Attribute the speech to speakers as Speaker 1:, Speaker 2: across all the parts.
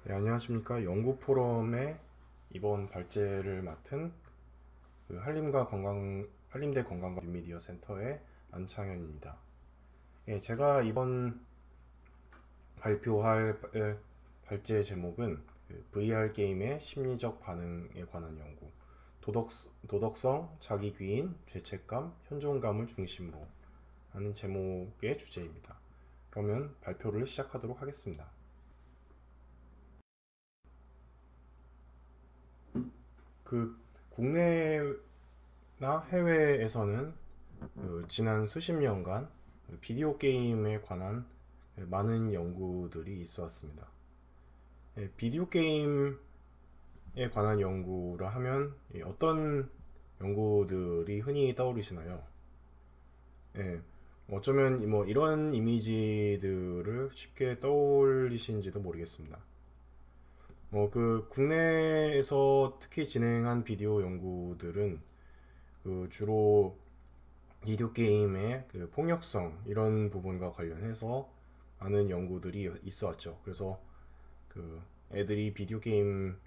Speaker 1: 네, 안녕하십니까. 연구 포럼의 이번 발제를 맡은 한림대 건강과 뉴미디어 센터의 안창현입니다. 예, 제가 이번 발표할 발제 제목은 VR 게임의 심리적 반응에 관한 연구, 도덕성, 자기귀인, 죄책감, 현존감을 중심으로 하는 제목의 주제입니다. 그러면 발표를 시작하도록 하겠습니다. 그 국내나 해외에서는 지난 수십 년간 비디오 게임에 관한 많은 연구들이 있어 왔습니다. 비디오 게임에 관한 연구라 하면 어떤 연구들이 흔히 떠오르시나요? 예, 어쩌면 뭐 이런 이미지들을 쉽게 떠올리신지도 모르겠습니다. 그 국내에서 특히 진행한 비디오 연구들은 주로 비디오 게임의 폭력성 이런 부분과 관련해서 많은 연구들이 있어 왔죠. 그래서 그 애들이 비디오 게임을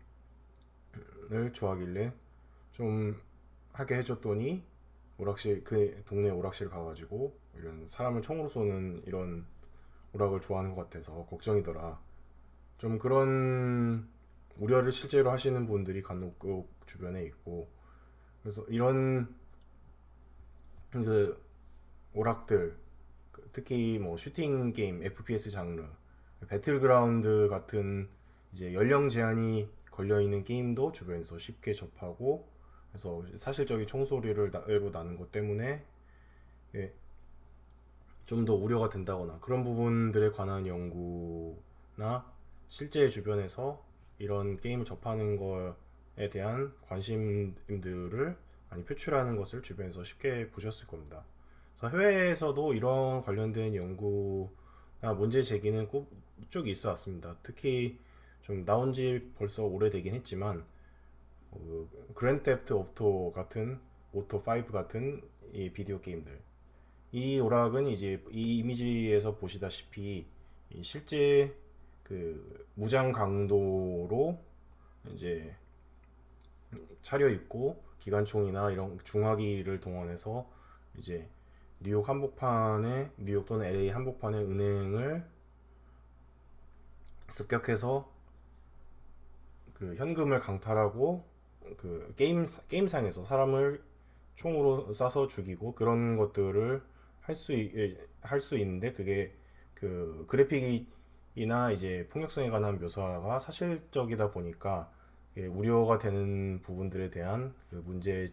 Speaker 1: 좋아하길래 좀 하게 해줬더니 그 동네 오락실 가가지고 이런 사람을 총으로 쏘는 이런 오락을 좋아하는 것 같아서 걱정이더라. 좀 그런 우려를 실제로 하시는 분들이 간혹 주변에 있고, 그래서 이런 그 오락들, 특히 뭐 슈팅 게임, FPS 장르, 배틀그라운드 같은 이제 연령 제한이 걸려 있는 게임도 주변에서 쉽게 접하고, 그래서 사실적인 총소리를 나로 나는 것 때문에 좀 더 우려가 된다거나 그런 부분들에 관한 연구나 실제 주변에서 이런 게임을 접하는 거에 대한 관심들을 많이 표출하는 것을 주변에서 쉽게 보셨을 겁니다. 그래서 해외에서도 이런 관련된 연구나 문제 제기는 쭉 있어 왔습니다. 특히 좀 나온 지 벌써 오래되긴 했지만 그랜드 테프트 오토 5 같은 이 비디오 게임들, 이 오락은 이제 이 이미지에서 보시다시피 실제 무장 강도로 이제 차려 입고 기관총이나 이런 중화기를 동원해서 이제 뉴욕 또는 LA 한복판의 은행을 습격해서 현금을 강탈하고 게임상에서 사람을 총으로 쏴서 죽이고 그런 것들을 할 수 있는데, 그게 그래픽이나 이제 폭력성에 관한 묘사가 사실적이다 보니까 우려가 되는 부분들에 대한 문제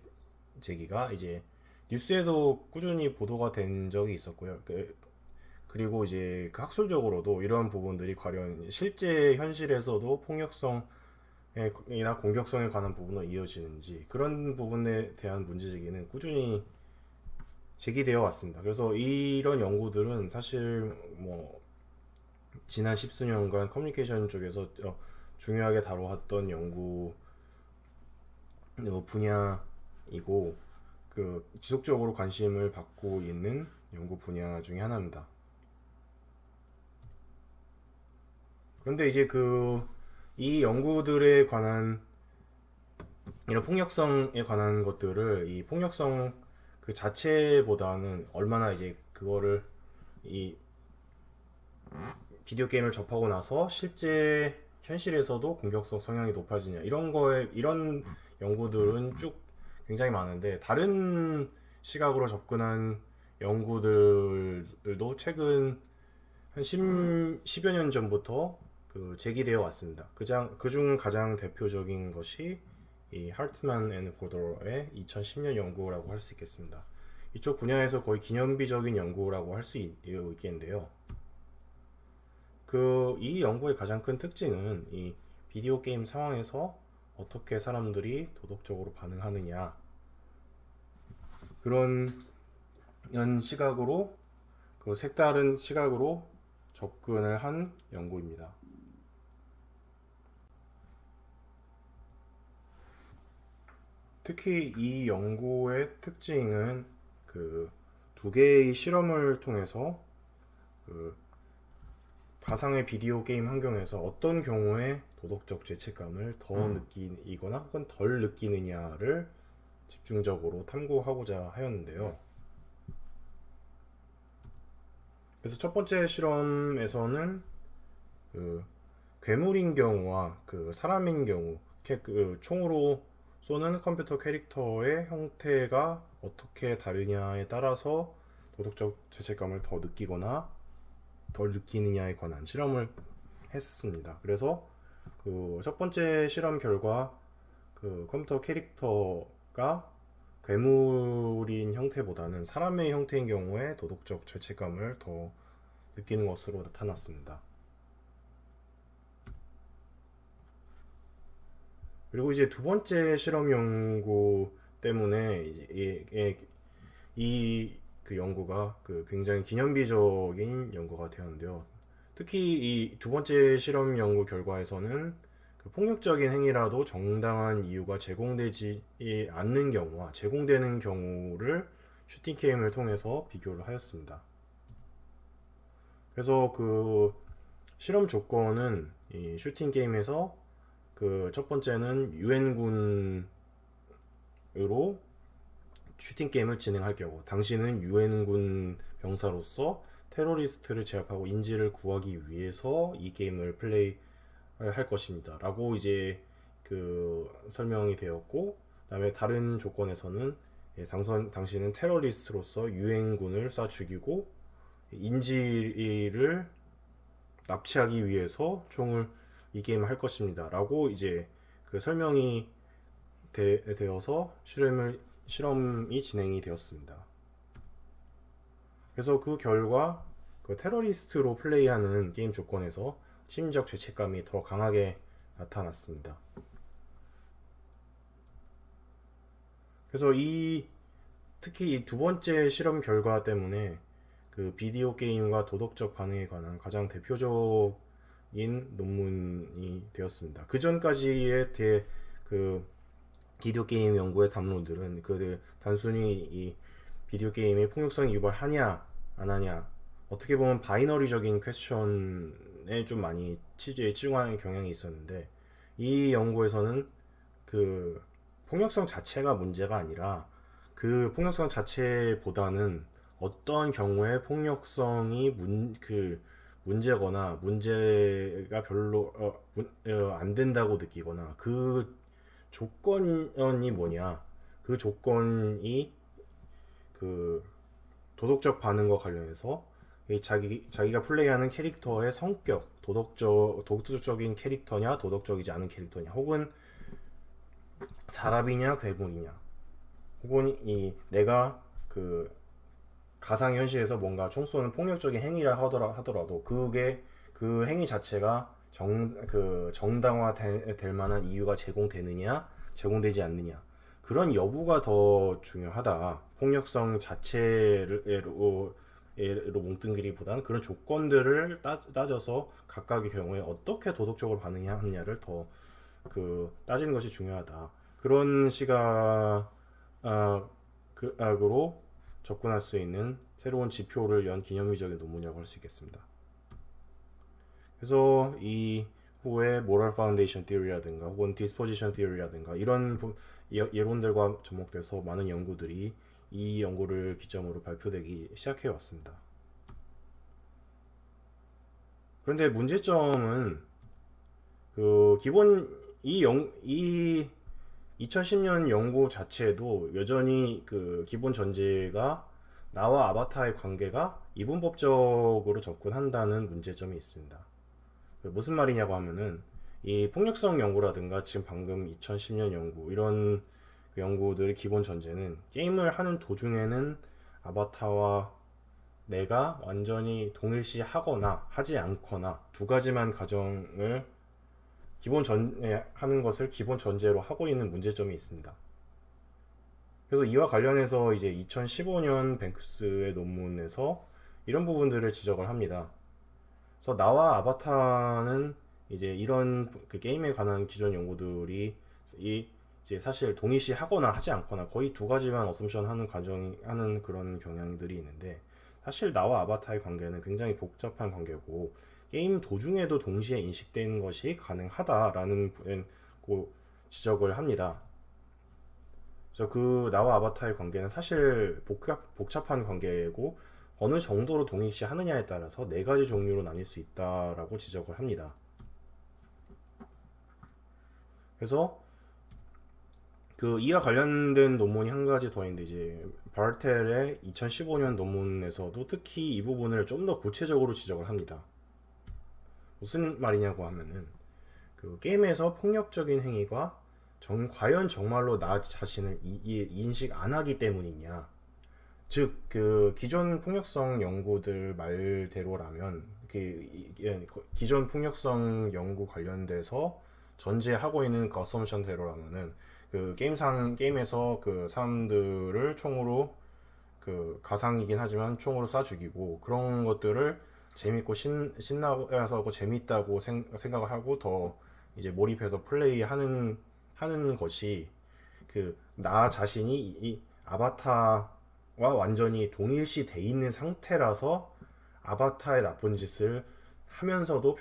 Speaker 1: 제기가 이제 뉴스에도 꾸준히 보도가 된 적이 있었고요. 그리고 이제 학술적으로도 이러한 부분들이 과연 실제 현실에서도 폭력성 이나 공격성에 관한 부분으로 이어지는지, 그런 부분에 대한 문제 제기는 꾸준히 제기되어 왔습니다. 그래서 이런 연구들은 사실 뭐 지난 십수년간 커뮤니케이션 쪽에서 중요하게 다뤄왔던 연구 분야이고, 지속적으로 관심을 받고 있는 연구 분야 중에 하나입니다. 그런데 이제 이 연구들에 관한 이런 폭력성에 관한 것들을 이 폭력성 그 자체보다는 얼마나 이제 그거를 이 비디오 게임을 접하고 나서 실제 현실에서도 공격성 성향이 높아지냐, 이런 연구들은 쭉 굉장히 많은데, 다른 시각으로 접근한 연구들도 최근 한 10여 년 전부터 제기되어 왔습니다. 그중 가장 대표적인 것이 이 하트만 앤 고더의 2010년 연구라고 할 수 있겠습니다. 이쪽 분야에서 거의 기념비적인 연구라고 할 수 있겠는데요. 이 연구의 가장 큰 특징은 이 비디오 게임 상황에서 어떻게 사람들이 도덕적으로 반응하느냐, 그런 시각으로 색다른 시각으로 접근을 한 연구입니다. 특히 이 연구의 특징은 두 개의 실험을 통해서 가상의 비디오 게임 환경에서 어떤 경우에 도덕적 죄책감을 더 느끼거나 혹은 덜 느끼느냐를 집중적으로 탐구하고자 하였는데요. 그래서 첫 번째 실험에서는 그 괴물인 경우와 그 사람인 경우, 그 총으로 쏘는 컴퓨터 캐릭터의 형태가 어떻게 다르냐에 따라서 도덕적 죄책감을 더 느끼거나 덜 느끼느냐에 관한 실험을 했습니다. 그래서 그 첫 번째 실험 결과 그 컴퓨터 캐릭터가 괴물인 형태보다는 사람의 형태인 경우에 도덕적 죄책감을 더 느끼는 것으로 나타났습니다. 그리고 이제 두 번째 실험 연구 때문에 그 연구가 그 굉장히 기념비적인 연구가 되었는데요. 특히 이 두 번째 실험 연구 결과에서는 그 폭력적인 행위라도 정당한 이유가 제공되지 않는 경우와 제공되는 경우를 슈팅 게임을 통해서 비교를 하였습니다. 그래서 그 실험 조건은 이 슈팅 게임에서 그 첫 번째는 유엔군으로 슈팅 게임을 진행할 경우 당신은 유엔군 병사로서 테러리스트를 제압하고 인질을 구하기 위해서 이 게임을 플레이할 것입니다 라고 이제 그 설명이 되었고, 그 다음에 다른 조건에서는 당신은 테러리스트로서 유엔군을 쏴 죽이고 인질을 납치하기 위해서 총을 이 게임을 할 것입니다 라고 이제 그 설명이 되어서 실험이 진행이 되었습니다. 그래서 그 결과 그 테러리스트로 플레이하는 게임 조건에서 심리적 죄책감이 더 강하게 나타났습니다. 그래서 특히 이 두 번째 실험 결과 때문에 그 비디오 게임과 도덕적 반응에 관한 가장 대표적인 논문이 되었습니다. 그 전까지의 그 비디오 게임 연구의 담론들은 그 단순히 이 비디오 게임이 폭력성이 유발하냐 안 하냐, 어떻게 보면 바이너리적인 퀘스천에 좀 많이 치중하는 경향이 있었는데, 이 연구에서는 그 폭력성 자체가 문제가 아니라 그 폭력성 자체보다는 어떤 경우에 폭력성이 문제거나 문제가 별로 안 된다고 느끼거나 그 조건이 뭐냐, 그 조건이 그 도덕적 반응과 관련해서 자기가 플레이하는 캐릭터의 성격, 도덕적인 캐릭터냐 도덕적이지 않은 캐릭터냐, 혹은 사람이냐 괴물이냐, 혹은 내가 그 가상현실에서 뭔가 총 쏘는 폭력적인 행위를 하더라도 그게 그 행위 자체가 정당화될 만한 이유가 제공되느냐 제공되지 않느냐, 그런 여부가 더 중요하다. 폭력성 자체로 뭉뚱그리기보다는 그런 조건들을 따져서 각각의 경우에 어떻게 도덕적으로 반응하느냐를 더 따지는 것이 중요하다. 그런 시각으로 접근할 수 있는 새로운 지표를 연 기념비적인 논문이라고 할 수 있겠습니다. 그래서 이 후에 모럴 파운데이션 티어리라든가 혹은 디스포지션 티어리라든가 이런 예론들과 접목돼서 많은 연구들이 이 연구를 기점으로 발표되기 시작해 왔습니다. 그런데 문제점은 그 기본 이 2010년 연구 자체도 여전히 그 기본 전제가 나와 아바타의 관계가 이분법적으로 접근한다는 문제점이 있습니다. 무슨 말이냐고 하면은 이 폭력성 연구라든가 지금 방금 2010년 연구 이런 그 연구들의 기본 전제는 게임을 하는 도중에는 아바타와 내가 완전히 동일시하거나 하지 않거나 두 가지만 가정을 하는 것을 기본 전제로 하고 있는 문제점이 있습니다. 그래서 이와 관련해서 이제 2015년 뱅크스의 논문에서 이런 부분들을 지적을 합니다. 그래서 나와 아바타는 이제 이런 그 게임에 관한 기존 연구들이 이제 사실 동일시하거나 하지 않거나 거의 두 가지만 어썸션 하는 그런 경향들이 있는데, 사실 나와 아바타의 관계는 굉장히 복잡한 관계고 게임 도중에도 동시에 인식되는 것이 가능하다라는 지적을 합니다. 그래서 그 나와 아바타의 관계는 사실 복잡한 관계고 어느 정도로 동일시하느냐에 따라서 네 가지 종류로 나뉠 수 있다라고 지적을 합니다. 그래서 그 이와 관련된 논문이 한 가지 더 있는데 이제 바르텔의 2015년 논문에서도 특히 이 부분을 좀 더 구체적으로 지적을 합니다. 무슨 말이냐고 하면은 그 게임에서 폭력적인 행위가 과연 정말로 나 자신을 인식 안 하기 때문이냐. 즉, 그 기존 폭력성 연구들 말대로라면 기존 폭력성 연구 관련돼서 전제하고 있는 그 어썸션대로라면은 그 게임에서 그 사람들을 총으로 그 가상이긴 하지만 총으로 쏴 죽이고 그런 것들을 재밌고 신나서 재밌다고 생각을 하고 더 이제 몰입해서 플레이하는 것이 그 나 자신이 이 아바타와 완전히 동일시 돼 있는 상태라서 아바타의 나쁜 짓을 하면서도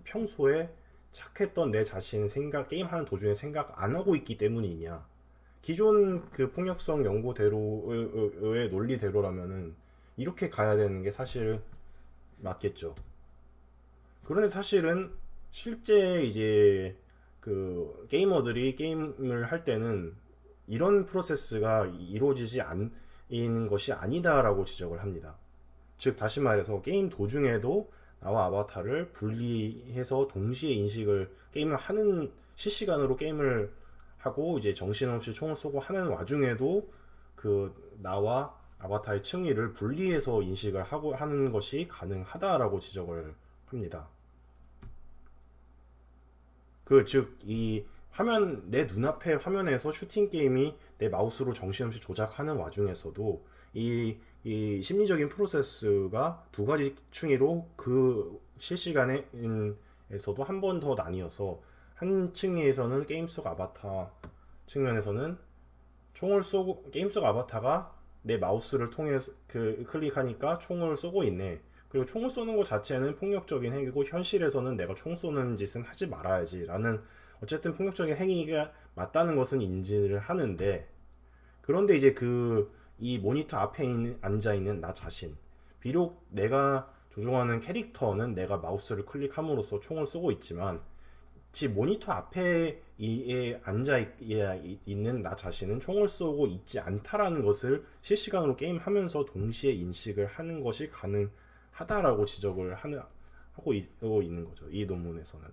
Speaker 1: 평소에 착했던 내 자신 게임하는 도중에 생각 안 하고 있기 때문이냐. 기존 그 폭력성 연구대로의 논리대로라면은 이렇게 가야 되는 게 사실 맞겠죠. 그런데 사실은 실제 이제 그 게이머들이 게임을 할 때는 이런 프로세스가 이루어지지 않는 것이 아니다라고 지적을 합니다. 즉 다시 말해서 게임 도중에도 나와 아바타를 분리해서 동시에 게임을 하는 실시간으로 게임을 하고 이제 정신없이 총을 쏘고 하는 와중에도 그 나와 아바타의 층위를 분리해서 인식을 하고 하는 것이 가능하다라고 지적을 합니다. 즉 이 내 눈앞의 화면에서 슈팅 게임이 내 마우스로 정신없이 조작하는 와중에서도 이 심리적인 프로세스가 두 가지 층위로 그 실시간에서도 한 번 더 나뉘어서 한 층위에서는 게임 속 아바타 측면에서는 총을 쏘고 게임 속 아바타가 내 마우스를 통해서 클릭하니까 총을 쏘고 있네. 그리고 총을 쏘는 것 자체는 폭력적인 행위고 현실에서는 내가 총 쏘는 짓은 하지 말아야지 라는 어쨌든 폭력적인 행위가 맞다는 것은 인지를 하는데 그런데 이제 이 모니터 앞에 앉아있는 나 자신 비록 내가 조종하는 캐릭터는 내가 마우스를 클릭함으로써 총을 쏘고 있지만 모니터 앞에 앉아 있는 나 자신은 총을 쏘고 있지 않다라는 것을 실시간으로 게임하면서 동시에 인식을 하는 것이 가능하다라고 지적을 하고 있는 거죠. 이 논문에서는.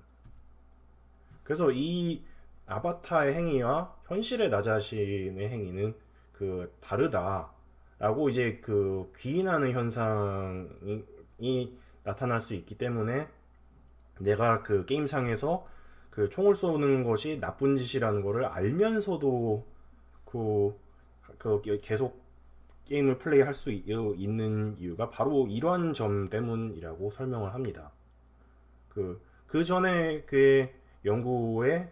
Speaker 1: 그래서 이 아바타의 행위와 현실의 나 자신의 행위는 다르다라고 이제 귀인하는 현상이 나타날 수 있기 때문에 내가 그 게임상에서 총을 쏘는 것이 나쁜 짓이라는 것을 알면서도 계속 게임을 플레이할 수 있는 이유가 바로 이런 점 때문이라고 설명을 합니다. 그 전에 연구의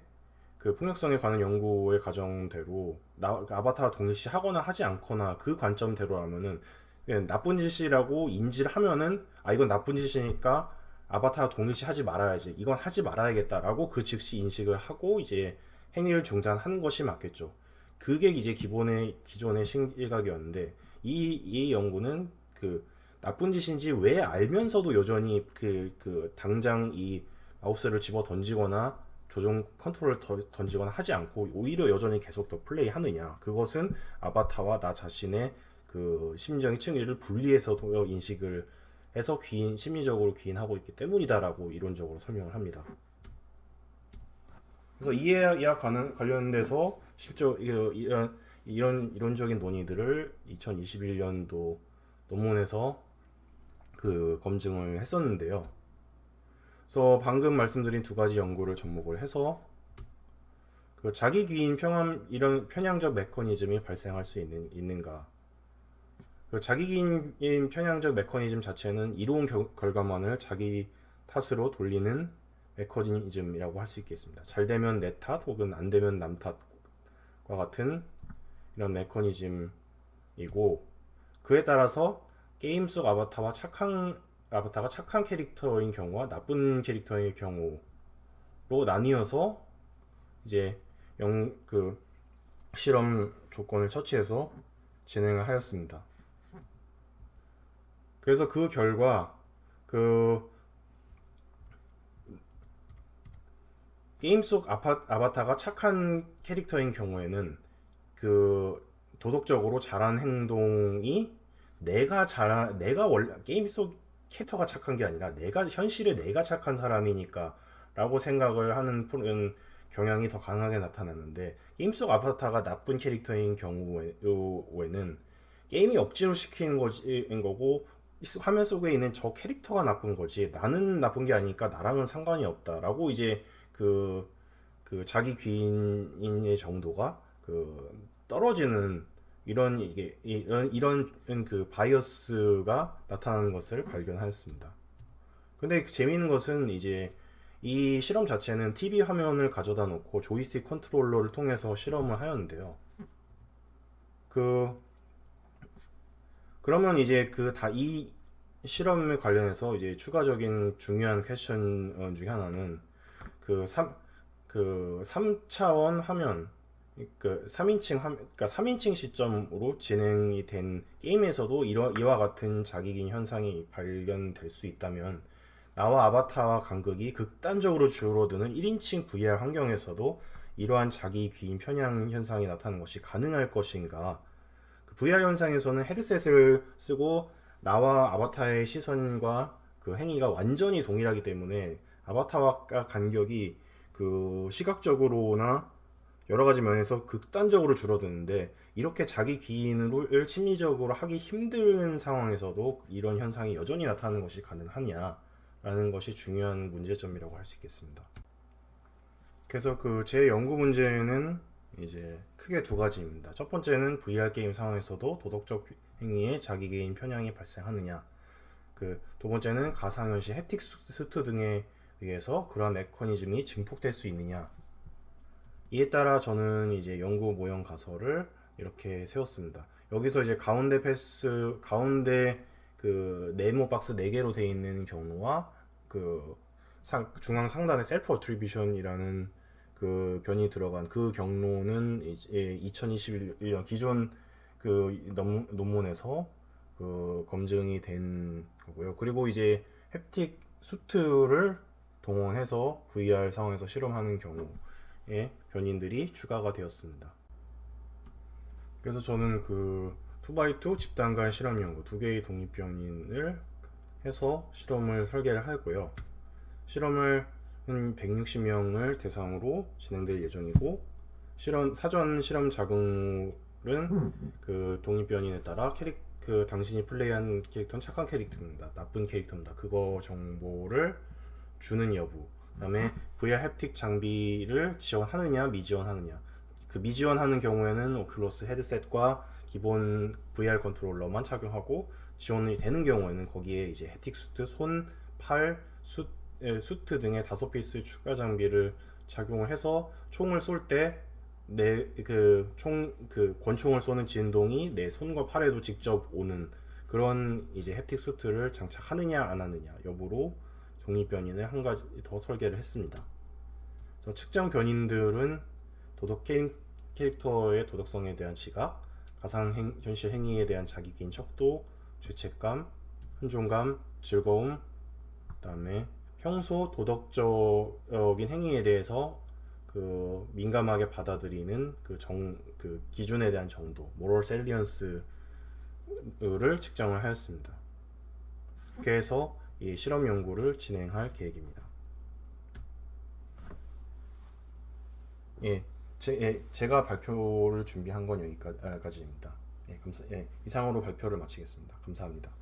Speaker 1: 폭력성에 관한 연구의 과정대로 아바타와 동일시하거나 하지 않거나 그 관점대로라면은 나쁜 짓이라고 인지를 하면은 이건 나쁜 짓이니까 아바타와 동일시하지 말아야지 이건 하지 말아야겠다라고 즉시 인식을 하고 이제 행위를 중단하는 것이 맞겠죠. 그게 이제 기존의 시각이었는데 이 연구는 나쁜 짓인지 왜 알면서도 여전히 당장 이 마우스를 집어 던지거나 조종 컨트롤을 던지거나 하지 않고 오히려 여전히 계속 더 플레이하느냐, 그것은 아바타와 나 자신의 심리적인 층위를 분리해서 인식을 해서 심리적으로 귀인하고 있기 때문이다라고 이론적으로 설명을 합니다. 그래서 이해와 관련돼서 실제 이런 이론적인 논의들을 2021년도 논문에서 검증을 했었는데요. 그래서 방금 말씀드린 두 가지 연구를 접목을 해서 자기 귀인 이런 편향적 메커니즘이 발생할 수 있는가? 자기 귀인 편향적 메커니즘 자체는 이로운 결과만을 자기 탓으로 돌리는 메커니즘이라고 할 수 있겠습니다. 잘 되면 내 탓 혹은 안 되면 남 탓과 같은 이런 메커니즘이고, 그에 따라서 게임 속 아바타와 착한 아바타가 착한 캐릭터인 경우와 나쁜 캐릭터인 경우로 나뉘어서 이제 그 실험 조건을 처치해서 진행을 하였습니다. 그래서 그 결과 그 게임 속 아바타가 착한 캐릭터인 경우에는 그 도덕적으로 잘한 행동이 내가 원래 게임 속 캐릭터가 착한 게 아니라 현실에 내가 착한 사람이니까 라고 생각을 하는 경향이 더 강하게 나타나는데, 게임 속 아바타가 나쁜 캐릭터인 경우에는 게임이 억지로 시키는 거고 화면 속에 있는 저 캐릭터가 나쁜 거지 나는 나쁜 게 아니니까 나랑은 상관이 없다라고 이제 그 자기 귀인의 정도가 떨어지는 이런 그 바이어스가 나타나는 것을 발견하였습니다. 근데 재미있는 것은 이제 이 실험 자체는 TV 화면을 가져다 놓고 조이스틱 컨트롤러를 통해서 실험을 하였는데요. 그러면 이제 이 실험에 관련해서 이제 추가적인 중요한 퀘스천 중에 하나는 그 3차원 화면, 그 3인칭 시점으로 진행이 된 게임에서도 이와 같은 자기긴 현상이 발견될 수 있다면, 나와 아바타와 간극이 극단적으로 줄어드는 1인칭 VR 환경에서도 이러한 자기 귀인 편향 현상이 나타나는 것이 가능할 것인가? 그 VR 현상에서는 헤드셋을 쓰고 나와 아바타의 시선과 그 행위가 완전히 동일하기 때문에 아바타와 간격이 그 시각적으로나 여러 가지 면에서 극단적으로 줄어드는데, 이렇게 자기 귀인을 심리적으로 하기 힘든 상황에서도 이런 현상이 여전히 나타나는 것이 가능하냐라는 것이 중요한 문제점이라고 할 수 있겠습니다. 그래서 제 연구 문제는 이제 크게 두 가지입니다. 첫 번째는 VR 게임 상황에서도 도덕적 행위에 자기 개인 편향이 발생하느냐. 두 번째는 가상현실 햅틱 수트 등에 의해서 그러한 메커니즘이 증폭될 수 있느냐. 이에 따라 저는 이제 연구 모형 가설을 이렇게 세웠습니다. 여기서 이제 가운데 그 네모 박스 4개로 되어 있는 경우와 중앙 상단에 셀프 어트리뷰션이라는 그 변이 들어간 그 경로는 이제 2021년 기존 논문에서 검증이 된 거고요. 그리고 이제 햅틱 수트를 동원해서 VR 상황에서 실험하는 경우에 변인들이 추가가 되었습니다. 그래서 저는 2x2 집단 간 실험 연구 2개의 독립 변인을 해서 실험을 설계를 하였고요. 실험을 160명을 대상으로 진행될 예정이고, 사전 실험 작업물은 독립 변인에 따라 당신이 플레이한 캐릭터는 착한 캐릭터입니다, 나쁜 캐릭터입니다, 그거 정보를 주는 여부, 그 다음에 VR 햅틱 장비를 지원하느냐 미지원하느냐. 미지원하는 경우에는 오큘러스 헤드셋과 기본 VR 컨트롤러만 착용하고, 지원이 되는 경우에는 거기에 이제 햅틱 수트, 손, 팔, 수트 등의 5피스 추가 장비를 착용을 해서 총을 쏠 때 권총을 쏘는 진동이 내 손과 팔에도 직접 오는 그런 이제 햅틱 수트를 장착하느냐 안 하느냐 여부로 독립 변인을 한 가지 더 설계를 했습니다. 그래서 측정 변인들은 캐릭터의 도덕성에 대한 지각, 가상현실 행위에 대한 자기개인 척도, 죄책감, hun종감, 즐거움, 그 다음에 평소 도덕적인 행위에 대해서 민감하게 받아들이는 기준에 대한 정도, moral salience를 측정을 하였습니다. 그래서 이 실험 연구를 진행할 계획입니다. 제가 발표를 준비한 건 여기까지입니다. 이상으로 발표를 마치겠습니다. 감사합니다.